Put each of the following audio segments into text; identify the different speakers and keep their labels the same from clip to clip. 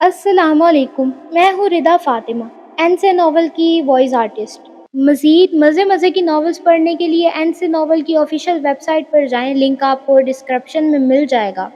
Speaker 1: السلام علیکم، میں ہوں ردا فاطمہ، این سے ناول کی وائس آرٹسٹ۔ مزید مزے کی ناولز پڑھنے کے لیے این سے ناول کی آفیشیل ویب سائٹ پر جائیں، لنک آپ کو ڈسکرپشن میں مل جائے گا۔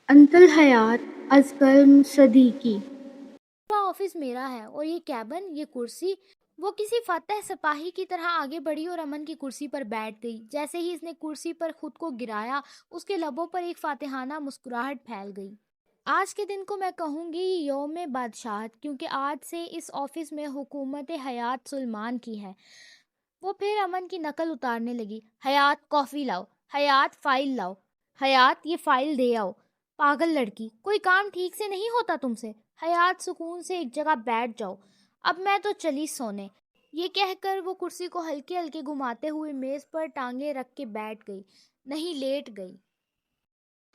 Speaker 1: انت الحیات از کلم صدیقی۔
Speaker 2: آفس میرا ہے اور یہ کیبن، یہ کرسی۔ وہ کسی فاتح سپاہی کی طرح آگے بڑھی اور امن کی کرسی پر بیٹھ گئی۔ جیسے ہی اس نے کرسی پر خود کو گرایا، اس کے لبوں پر ایک فاتحانہ مسکراہٹ پھیل گئی۔ آج کے دن کو میں کہوں گی یوم بادشاہت، کیونکہ آج سے اس آفس میں حکومت حیات سلمان کی ہے۔ وہ پھر امن کی نقل اتارنے لگی۔ حیات کافی لاؤ، حیات فائل لاؤ، حیات یہ فائل دے آؤ۔ پاگل لڑکی، کوئی کام ٹھیک سے نہیں ہوتا تم سے؟ حیات سکون سے ایک جگہ بیٹھ جاؤ، اب میں تو چلی سونے۔ یہ کہہ کر وہ کرسی کو ہلکے ہلکے گھماتے ہوئے میز پر ٹانگیں رکھ کے بیٹھ گئی، نہیں لیٹ گئی۔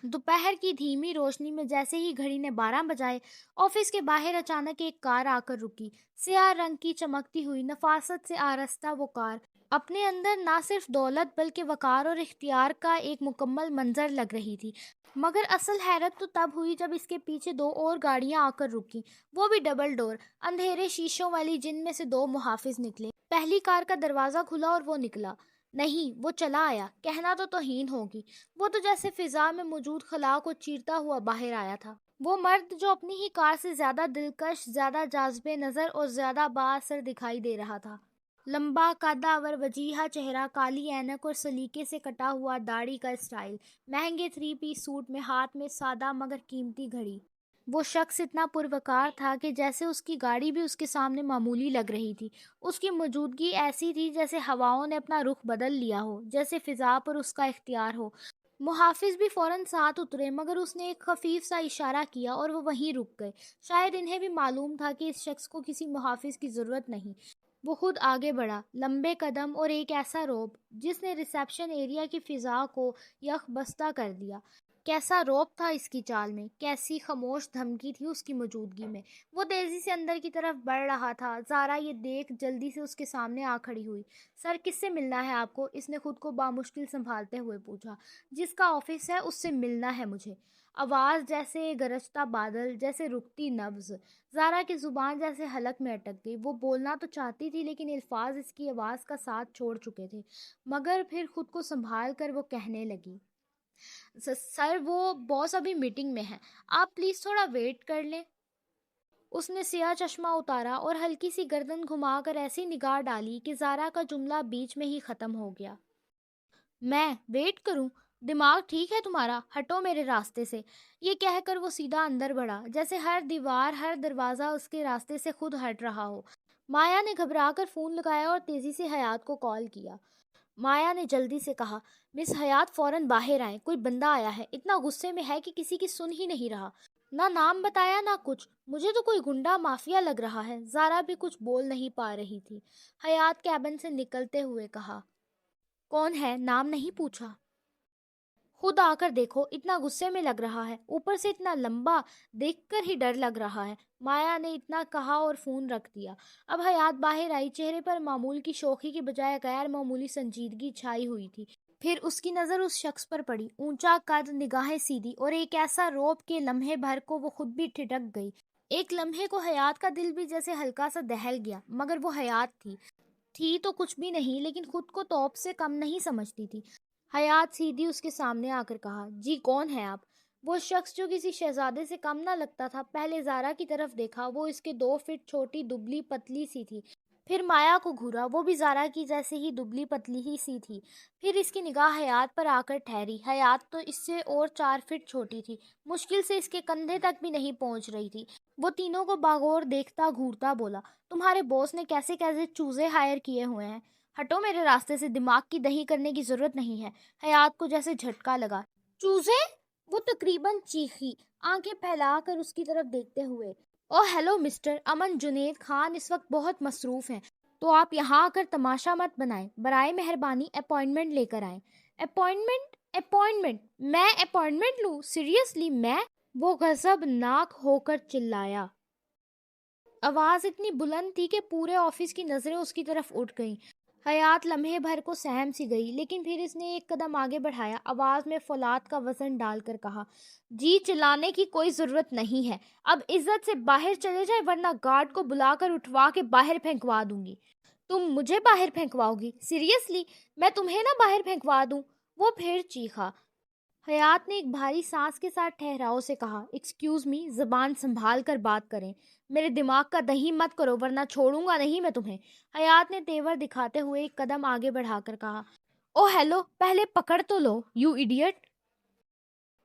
Speaker 2: دوپہر کی دھیمی روشنی میں جیسے ہی گھڑی نے 12 بجائے، آفس کے باہر اچانک ایک کار آ کر رکی۔ سیاہ رنگ کی چمکتی ہوئی نفاست سے آراستہ وہ کار اپنے اندر نہ صرف دولت بلکہ وقار اور اختیار کا ایک مکمل منظر لگ رہی تھی۔ مگر اصل حیرت تو تب ہوئی جب اس کے پیچھے 2 اور گاڑیاں آ کر رکیں، وہ بھی ڈبل ڈور، اندھیرے شیشوں والی، جن میں سے 2 محافظ نکلے۔ پہلی کار کا دروازہ کھلا اور وہ نکلا، نہیں وہ چلا آیا، کہنا تو توہین ہوگی، وہ تو جیسے فضا میں موجود خلا کو چیرتا ہوا باہر آیا تھا۔ وہ مرد جو اپنی ہی کار سے زیادہ دلکش، زیادہ جاذب نظر اور زیادہ با اثر دکھائی دے رہا تھا۔ لمبا قدآور وجیہہ چہرہ، کالی اینک اور سلیقے سے کٹا ہوا داڑھی کا اسٹائل، مہنگے 3 پیس سوٹ میں، ہاتھ میں سادہ مگر قیمتی گھڑی۔ وہ شخص اتنا پروقار تھا کہ جیسے اس کی گاڑی بھی اس کے سامنے معمولی لگ رہی تھی۔ اس کی موجودگی ایسی تھی جیسے ہواؤں نے اپنا رخ بدل لیا ہو، جیسے فضا پر اس کا اختیار ہو۔ محافظ بھی فوراً ساتھ اترے، مگر اس نے ایک خفیف سا اشارہ کیا اور وہ وہیں رک گئے۔ شاید انہیں بھی معلوم تھا کہ اس شخص کو کسی محافظ کی ضرورت نہیں۔ وہ خود آگے بڑھا، لمبے قدم اور ایک ایسا روب جس نے ریسیپشن ایریا کی فضا کو یک بستہ کر دیا۔ کیسا روب تھا اس کی چال میں، کیسی خاموش دھمکی تھی اس کی موجودگی میں۔ وہ تیزی سے اندر کی طرف بڑھ رہا تھا۔ زارا یہ دیکھ جلدی سے اس کے سامنے آ کھڑی ہوئی۔ سر کس سے ملنا ہے آپ کو؟ اس نے خود کو بامشکل سنبھالتے ہوئے پوچھا۔ جس کا آفس ہے اس سے ملنا ہے مجھے۔ آواز جیسے گرجتا بادل، جیسے رکتی نبض۔ زارا کی زبان جیسے حلق میں اٹک گئی۔ وہ بولنا تو چاہتی تھی لیکن الفاظ اس کی آواز کا ساتھ چھوڑ چکے تھے، مگر پھر خود کو سنبھال کر وہ کہنے لگی، سر وہ باس ابھی میٹنگ میں ہے، آپ پلیز تھوڑا ویٹ کر لیں۔ اس نے سیاہ چشمہ اتارا اور ہلکی سی گردن گھما کر ایسی نگاہ ڈالی کہ زارا کا جملہ بیچ میں ہی ختم ہو گیا۔ میں ویٹ کروں؟ دماغ ٹھیک ہے تمہارا؟ ہٹو میرے راستے سے۔ یہ کہہ کر وہ سیدھا اندر بڑھا، جیسے ہر دیوار، ہر دروازہ اس کے راستے سے خود ہٹ رہا ہو۔ مایا نے گھبرا کر فون لگایا اور تیزی سے حیات کو کال کیا۔ مایا نے جلدی سے کہا، مس حیات فوراً باہر آئیں، کوئی بندہ آیا ہے، اتنا غصے میں ہے کہ کسی کی سن ہی نہیں رہا، نہ نام بتایا نہ کچھ، مجھے تو کوئی گنڈا مافیا لگ رہا ہے۔ زارا بھی کچھ بول نہیں پا رہی تھی۔ حیات کیبن سے نکلتے ہوئے کہا، کون ہے؟ نام نہیں پوچھا؟ خود آ کر دیکھو، اتنا غصے میں لگ رہا ہے، اوپر سے اتنا لمبا، دیکھ کر ہی ڈر لگ رہا ہے۔ مایا نے اتنا کہا اور فون رکھ دیا۔ اب حیات باہر آئی، چہرے پر معمول کی شوخی کی بجائے غیر معمولی سنجیدگی چھائی ہوئی تھی۔ پھر اس کی نظر اس شخص پر پڑی، اونچا قد، نگاہیں سیدھی، اور ایک ایسا روب کہ لمحے بھر کو وہ خود بھی ٹھٹک گئی۔ ایک لمحے کو حیات کا دل بھی جیسے ہلکا سا دہل گیا، مگر وہ حیات تھی تو کچھ بھی نہیں، لیکن خود کو توپ سے کم نہیں سمجھتی تھی۔ حیات سیدھی اس کے سامنے آ کر کہا، جی کون ہیں آپ؟ وہ شخص جو کسی شہزادے سے کم نہ لگتا تھا، پہلے زارا کی طرف دیکھا، وہ اس کے 2 فٹ چھوٹی، دبلی پتلی سی تھی۔ پھر مایا کو گھورا، وہ بھی زارا کی جیسے ہی دبلی پتلی ہی سی تھی۔ پھر اس کی نگاہ حیات پر آ کر ٹھہری۔ حیات تو اس سے اور 4 فٹ چھوٹی تھی، مشکل سے اس کے کندھے تک بھی نہیں پہنچ رہی تھی۔ وہ تینوں کو باغور دیکھتا گھورتا بولا، تمہارے باس نے کیسے کیسے چوزے ہائر کیے ہوئے ہیں، ہٹو میرے راستے سے، دماغ کی دہی کرنے کی ضرورت نہیں ہے۔ حیات کو جیسے جھٹکا لگا، چوزے؟ وہ تقریباً چیخی، آنکھیں پھیلا کر اس کی طرف دیکھتے ہوئے۔ او ہیلو مسٹر امن جنید خان اس وقت بہت مصروف ہیں، تو آپ یہاں آ کر تماشا مت بنائیں، برائے مہربانی اپائنٹمنٹ لے کر آئیں۔ اپائنٹمنٹ؟ میں اپائنٹمنٹ لوں؟ سیریسلی میں؟ وہ غضب ناک ہو کر چلایا۔ آواز اتنی بلند تھی کہ پورے آفس کی نظریں اس کی طرف اٹھ گئیں۔ حیات لمحے بھر کو سہم سی گئی، لیکن پھر اس نے ایک قدم آگے بڑھایا، آواز میں فولاد کا وزن ڈال کر کہا، جی چلانے کی کوئی ضرورت نہیں ہے، اب عزت سے باہر چلے جائے ورنہ گارڈ کو بلا کر اٹھوا کے باہر پھینکوا دوں گی۔ تم مجھے باہر پھینکواؤ گی؟ سیریسلی؟ میں تمہیں نہ باہر پھینکوا دوں؟ وہ پھر چیخا۔ حیات نے ایک بھاری سانس کے ساتھ ٹھہراؤ سے کہا، ایکسکیوز می، زبان سنبھال کر بات کریں، میرے دماغ کا دہی مت کرو ورنہ چھوڑوں گا نہیں میں تمہیں۔ حیات نے تیور دکھاتے ہوئے ایک قدم آگے بڑھا کر کہا، او ہیلو، پہلے پکڑ تو لو یو ایڈیٹ،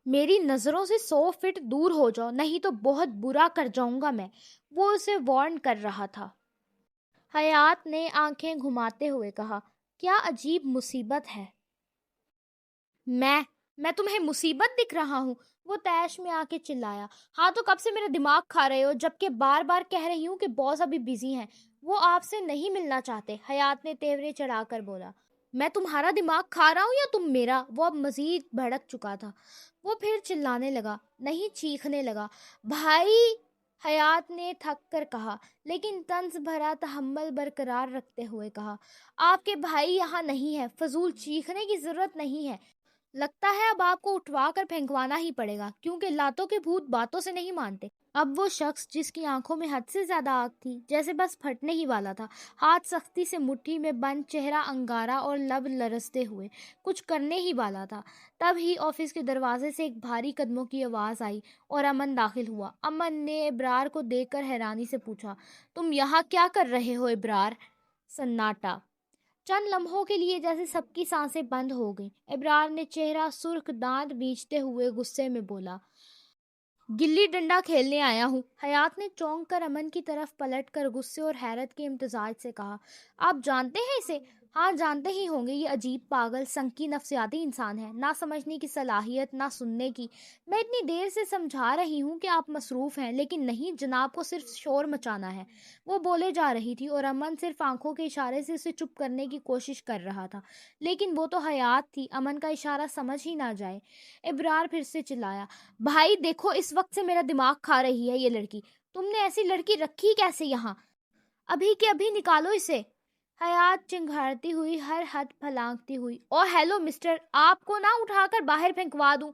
Speaker 2: میری نظروں سے 100 فٹ دور ہو جاؤ نہیں تو بہت برا کر جاؤں گا میں، وہ اسے وارن کر رہا تھا۔ حیات نے آنکھیں گھماتے ہوئے کہا، کیا عجیب مصیبت ہے؟ میں تمہیں مصیبت دکھ رہا ہوں؟ وہ تیش میں آ کے چلایا، ہاں تو کب سے میرا دماغ کھا رہے ہو، جبکہ بار بار کہہ رہی ہوں کہ باس ابھی بزی ہیں، وہ آپ سے نہیں ملنا چاہتے۔ حیات نے تیورے چڑھا کر بولا، میں تمہارا دماغ کھا رہا ہوں یا تم میرا؟ وہ اب مزید بھڑک چکا تھا، وہ پھر چلانے لگا، نہیں چیخنے لگا، بھائی! حیات نے تھک کر کہا، لیکن طنز بھرا تحمل برقرار رکھتے ہوئے کہا، آپ کے بھائی یہاں نہیں ہے، فضول چیخنے کی ضرورت نہیں ہے، لگتا ہے اب آپ کو اٹھوا کر پھینکوانا ہی پڑے گا، کیونکہ لاتوں کے بھوت باتوں سے نہیں مانتے۔ اب وہ شخص جس کی آنکھوں میں حد سے زیادہ آگ تھی، جیسے بس پھٹنے ہی والا تھا، ہاتھ سختی سے مٹھی میں بند، چہرہ انگارا اور لب لرزتے ہوئے کچھ کرنے ہی والا تھا۔ تب ہی آفس کے دروازے سے ایک بھاری قدموں کی آواز آئی اور امن داخل ہوا۔ امن نے ابرار کو دیکھ کر حیرانی سے پوچھا، تم یہاں کیا کر رہے ہو ابرار؟ سناٹا۔ چند لمحوں کے لیے جیسے سب کی سانسیں بند ہو گئیں۔ ابرار نے چہرہ سرخ، دانت بھینچتے ہوئے غصے میں بولا، گلی ڈنڈا کھیلنے آیا ہوں۔ حیات نے چونک کر امن کی طرف پلٹ کر غصے اور حیرت کے امتزاج سے کہا، آپ جانتے ہیں اسے؟ ہاں جانتے ہی ہوں گے، یہ عجیب پاگل سنکی نفسیاتی انسان ہے، نہ سمجھنے کی صلاحیت نہ سننے کی۔ میں اتنی دیر سے سمجھا رہی ہوں کہ آپ مصروف ہیں، لیکن نہیں، جناب کو صرف شور مچانا ہے۔ وہ بولے جا رہی تھی اور امن صرف آنکھوں کے اشارے سے اسے چپ کرنے کی کوشش کر رہا تھا، لیکن وہ تو حیات تھی، امن کا اشارہ سمجھ ہی نہ جائے۔ ابرار پھر سے چلایا، بھائی دیکھو، اس وقت سے میرا دماغ کھا رہی ہے یہ لڑکی، تم نے ایسی لڑکی رکھی کیسے یہاں؟ ابھی کے ابھی نکالو اسے۔ حیات چنگھاڑتی ہوئی، ہر حد پھلانگتی ہوئی، او ہیلو مسٹر، آپ کو نہ اٹھا کر باہر پھینکوا دوں؟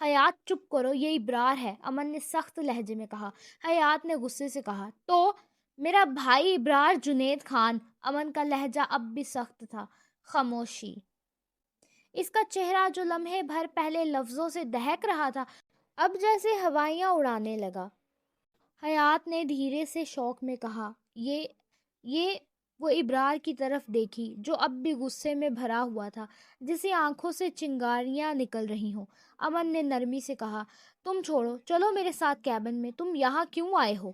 Speaker 2: حیات چپ کرو، یہ ابرار ہے، امن نے سخت لہجے میں کہا۔ حیات نے غصے سے کہا، تو میرا بھائی ابرار جنید خان؟ امن کا لہجہ اب بھی سخت تھا۔ خاموشی۔ اس کا چہرہ جو لمحے بھر پہلے لفظوں سے دہک رہا تھا، اب جیسے ہوائیاں اڑانے لگا۔ حیات نے دھیرے سے شوق میں کہا، یہ وہ ابرار کی طرف دیکھی جو اب بھی غصے میں بھرا ہوا تھا، جسے آنکھوں سے چنگاریاں نکل رہی ہوں۔ امن نے نرمی سے کہا، تم چھوڑو، چلو میرے ساتھ کیبن میں، تم یہاں کیوں آئے ہو؟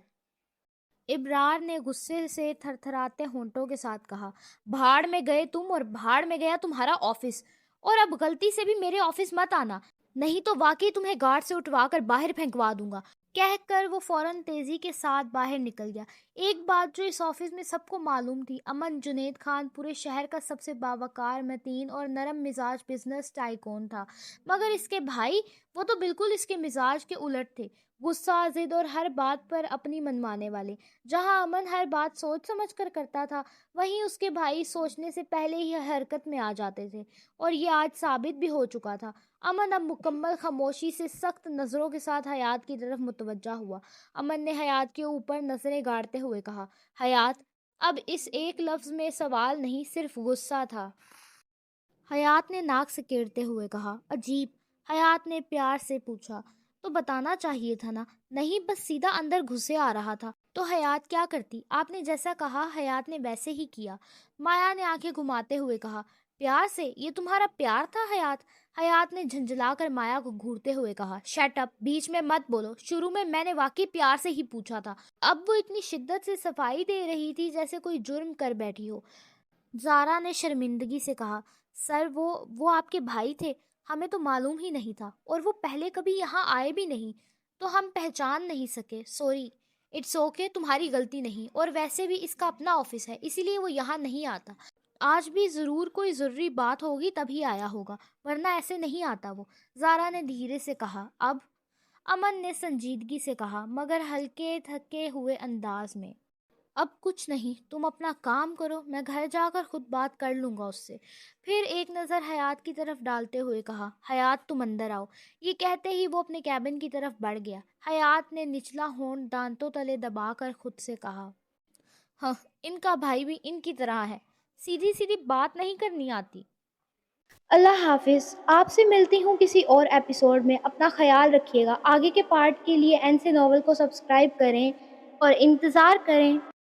Speaker 2: ابرار نے غصے سے تھر تھراتے ہونٹوں کے ساتھ کہا، بھاڑ میں گئے تم اور بھاڑ میں گیا تمہارا آفس، اور اب غلطی سے بھی میرے آفس مت آنا، نہیں تو واقعی تمہیں گارڈ سے اٹھوا کر باہر پھینکوا دوں گا۔ کہہ کر وہ فوراً تیزی کے ساتھ باہر نکل گیا۔ ایک بات جو اس آفس میں سب کو معلوم تھی، امن جنید خان پورے شہر کا سب سے باوقار، متین اور نرم مزاج بزنس ٹائکون تھا، مگر اس کے بھائی، وہ تو بالکل اس کے مزاج کے الٹ تھے، غصہ، ضد اور ہر بات پر اپنی منوانے والے۔ جہاں امن ہر بات سوچ سمجھ کر کرتا تھا، وہیں اس کے بھائی سوچنے سے پہلے ہی حرکت میں آ جاتے تھے، اور یہ آج ثابت بھی ہو چکا تھا۔ امن اب مکمل خاموشی سے سخت نظروں کے ساتھ حیات کی طرف متوجہ ہوا۔ امن نے حیات کے اوپر نظریں گاڑتے ہوئے کہا، حیات، اب اس ایک لفظ میں سوال نہیں، صرف غصہ تھا۔ حیات نے ناک سکیڑتے ہوئے کہا، عجیب۔ حیات نے پیار سے پوچھا، تو بتانا چاہیے تھا نا؟ نہیں، بس سیدھا اندر گھسے آ رہا تھا۔ تو حیات کیا کرتی؟ آپ نے جیسا کہا حیات نے ویسے ہی کیا۔ مایا نے آنکھیں گھماتے ہوئے کہا، پیار سے؟ یہ تمہارا پیار تھا حیات؟ حیات نے جھنجھلا کر مایا کو گھورتے ہوئے کہا، شٹ اپ، بیچ میں مت بولو، شروع میں نے واقعی پیار سے ہی پوچھا تھا۔ اب وہ اتنی شدت سے صفائی دے رہی تھی جیسے کوئی جرم کر بیٹھی ہو۔ زارا نے شرمندگی سے کہا، سر وہ آپ کے بھائی تھے، ہمیں تو معلوم ہی نہیں تھا، اور وہ پہلے کبھی یہاں آئے بھی نہیں، تو ہم پہچان نہیں سکے، سوری۔ اٹس اوکے، تمہاری غلطی نہیں، اور ویسے بھی اس کا اپنا آفس ہے، اسی لیے وہ یہاں نہیں آتا۔ آج بھی ضرور کوئی ضروری بات ہوگی تبھی آیا ہوگا، ورنہ ایسے نہیں آتا وہ۔ زارا نے دھیرے سے کہا، اب؟ امن نے سنجیدگی سے کہا، مگر ہلکے تھکے ہوئے انداز میں، اب کچھ نہیں، تم اپنا کام کرو، میں گھر جا کر خود بات کر لوں گا اس سے۔ پھر ایک نظر حیات کی طرف ڈالتے ہوئے کہا، حیات تم اندر آؤ۔ یہ کہتے ہی وہ اپنے کیبن کی طرف بڑھ گیا۔ حیات نے نچلا ہونٹ دانتوں تلے دبا کر خود سے کہا، ہاں، ان کا بھائی بھی ان کی طرح ہے، سیدھی سیدھی بات نہیں کرنی آتی۔
Speaker 1: اللہ حافظ، آپ سے ملتی ہوں کسی اور ایپیسوڈ میں، اپنا خیال رکھیے گا۔ آگے کے پارٹ کے لیے این سے ناول کو سبسکرائب کریں اور انتظار کریں۔